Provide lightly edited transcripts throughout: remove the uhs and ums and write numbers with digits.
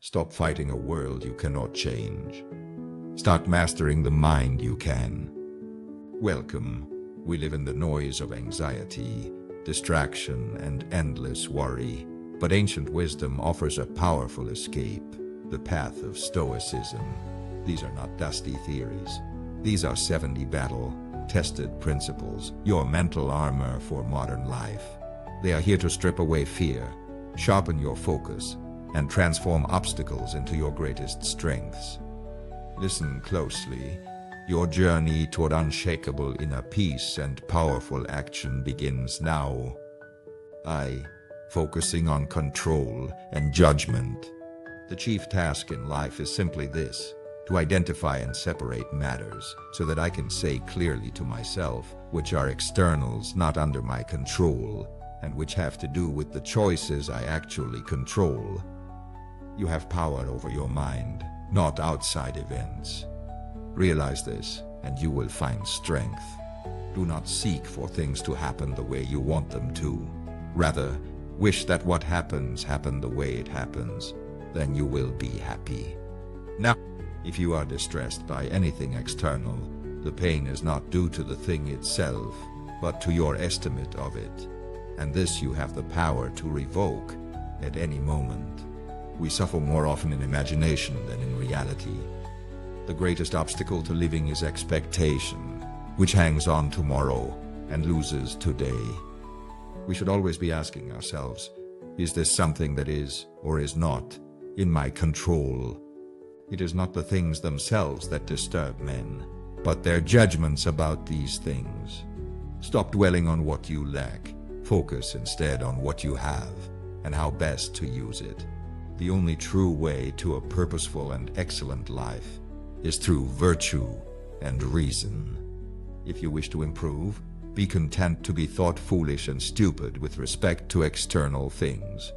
Stop fighting a world you cannot change. Start mastering the mind you can. Welcome. We live in the noise of anxiety, distraction, and endless worry. But ancient wisdom offers a powerful escape, the path of Stoicism. These are not dusty theories. These are 70 battle-tested principles, your mental armor for modern life. They are here to strip away fear, sharpen your focus, and transform obstacles into your greatest strengths. Listen closely. Your journey toward unshakable inner peace and powerful action begins now. Focusing on control and judgment. The chief task in life is simply this: to identify and separate matters so that I can say clearly to myself which are externals not under my control and which have to do with the choices I actually control. You have power over your mind, not outside events. Realize this, and you will find strength. Do not seek for things to happen the way you want them to. Rather, wish that what happens happen the way it happens. Then you will be happy. Now, if you are distressed by anything external, the pain is not due to the thing itself, but to your estimate of it. And this you have the power to revoke at any moment. We suffer more often in imagination than in reality. The greatest obstacle to living is expectation, which hangs on tomorrow and loses today. We should always be asking ourselves, is this something that is, or is not, in my control? It is not the things themselves that disturb men, but their judgments about these things. Stop dwelling on what you lack. Focus instead on what you have and how best to use it. The only true way to a purposeful and excellent life is through virtue and reason. If you wish to improve, be content to be thought foolish and stupid with respect to external things.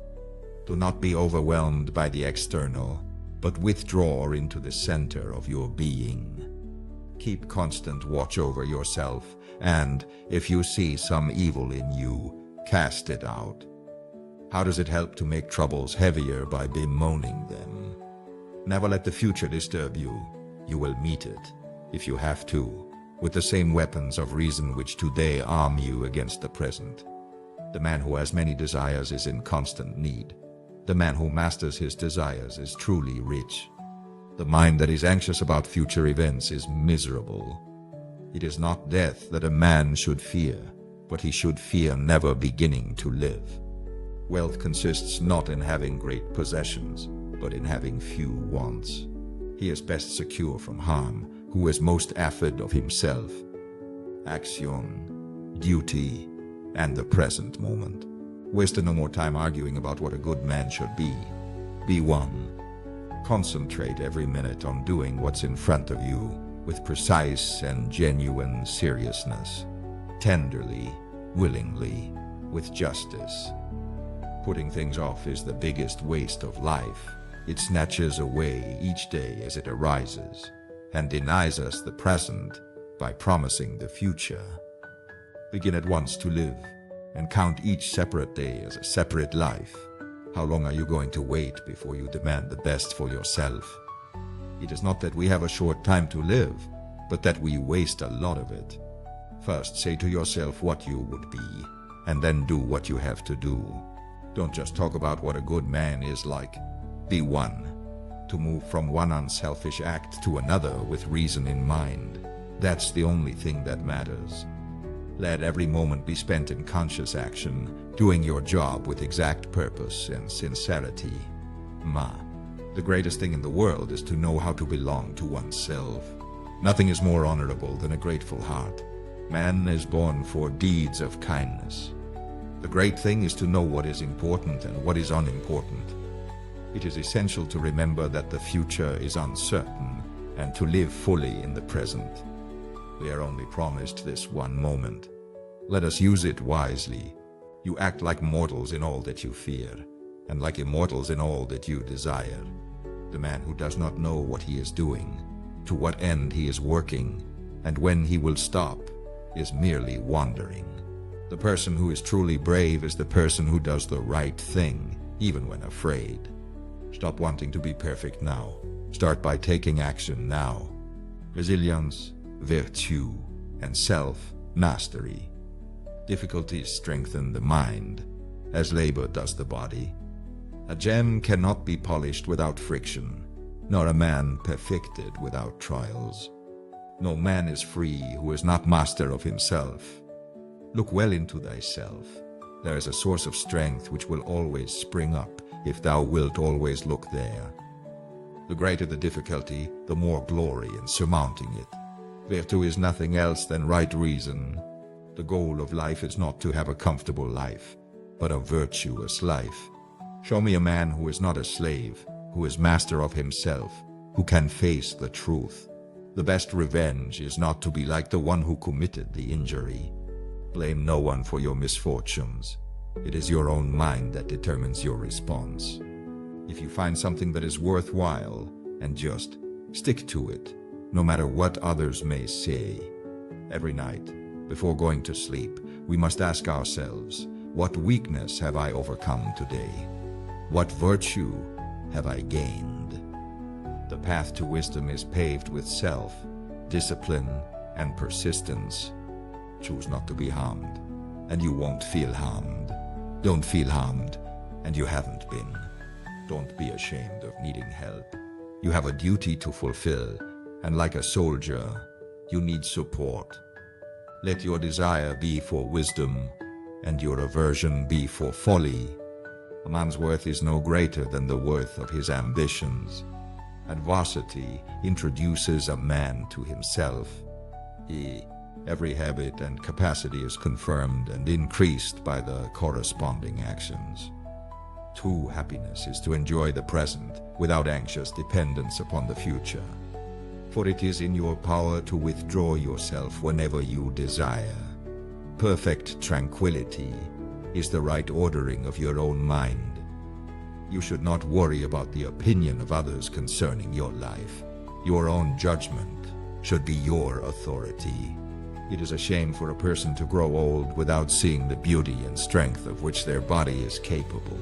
Do not be overwhelmed by the external, but withdraw into the center of your being. Keep constant watch over yourself, and if you see some evil in you, cast it out. How does it help to make troubles heavier by bemoaning them? Never let the future disturb you. You will meet it, if you have to, with the same weapons of reason which today arm you against the present. The man who has many desires is in constant need. The man who masters his desires is truly rich. The mind that is anxious about future events is miserable. It is not death that a man should fear, but he should fear never beginning to live. Wealth consists not in having great possessions, but in having few wants. He is best secure from harm who is most affid of himself, action, duty, and the present moment. Waste no more time arguing about what a good man should be. Be one. Concentrate every minute on doing what's in front of you with precise and genuine seriousness, tenderly, willingly, with justice. Putting things off is the biggest waste of life. It snatches away each day as it arises, and denies us the present by promising the future. Begin at once to live, and count each separate day as a separate life. How long are you going to wait before you demand the best for yourself? It is not that we have a short time to live, but that we waste a lot of it. First, say to yourself what you would be, and then do what you have to do. Don't just talk about what a good man is like. Be one. To move from one unselfish act to another with reason in mind. That's the only thing that matters. Let every moment be spent in conscious action, doing your job with exact purpose and sincerity. The greatest thing in the world is to know how to belong to oneself. Nothing is more honorable than a grateful heart. Man is born for deeds of kindness. The great thing is to know what is important and what is unimportant. It is essential to remember that the future is uncertain and to live fully in the present. We are only promised this one moment. Let us use it wisely. You act like mortals in all that you fear, and like immortals in all that you desire. The man who does not know what he is doing, to what end he is working, and when he will stop, is merely wandering. The person who is truly brave is the person who does the right thing, even when afraid. Stop wanting to be perfect now. Start by taking action now. Resilience, virtue, and self-mastery. Difficulties strengthen the mind, as labor does the body. A gem cannot be polished without friction, nor a man perfected without trials. No man is free who is not master of himself. Look well into thyself. There is a source of strength which will always spring up, if thou wilt always look there. The greater the difficulty, the more glory in surmounting it. Virtue is nothing else than right reason. The goal of life is not to have a comfortable life, but a virtuous life. Show me a man who is not a slave, who is master of himself, who can face the truth. The best revenge is not to be like the one who committed the injury. Blame no one for your misfortunes. It is your own mind that determines your response. If you find something that is worthwhile and just, stick to it, no matter what others may say. Every night, before going to sleep, we must ask ourselves, what weakness have I overcome today? What virtue have I gained? The path to wisdom is paved with self-discipline and persistence. Choose not to be harmed, and you won't feel harmed. Don't feel harmed, and you haven't been. Don't be ashamed of needing help. You have a duty to fulfill, and like a soldier, you need support. Let your desire be for wisdom, and your aversion be for folly. A man's worth is no greater than the worth of his ambitions. Adversity introduces a man to himself. Every habit and capacity is confirmed and increased by the corresponding actions. True happiness is to enjoy the present without anxious dependence upon the future. For it is in your power to withdraw yourself whenever you desire. Perfect tranquility is the right ordering of your own mind. You should not worry about the opinion of others concerning your life. Your own judgment should be your authority. It is a shame for a person to grow old without seeing the beauty and strength of which their body is capable.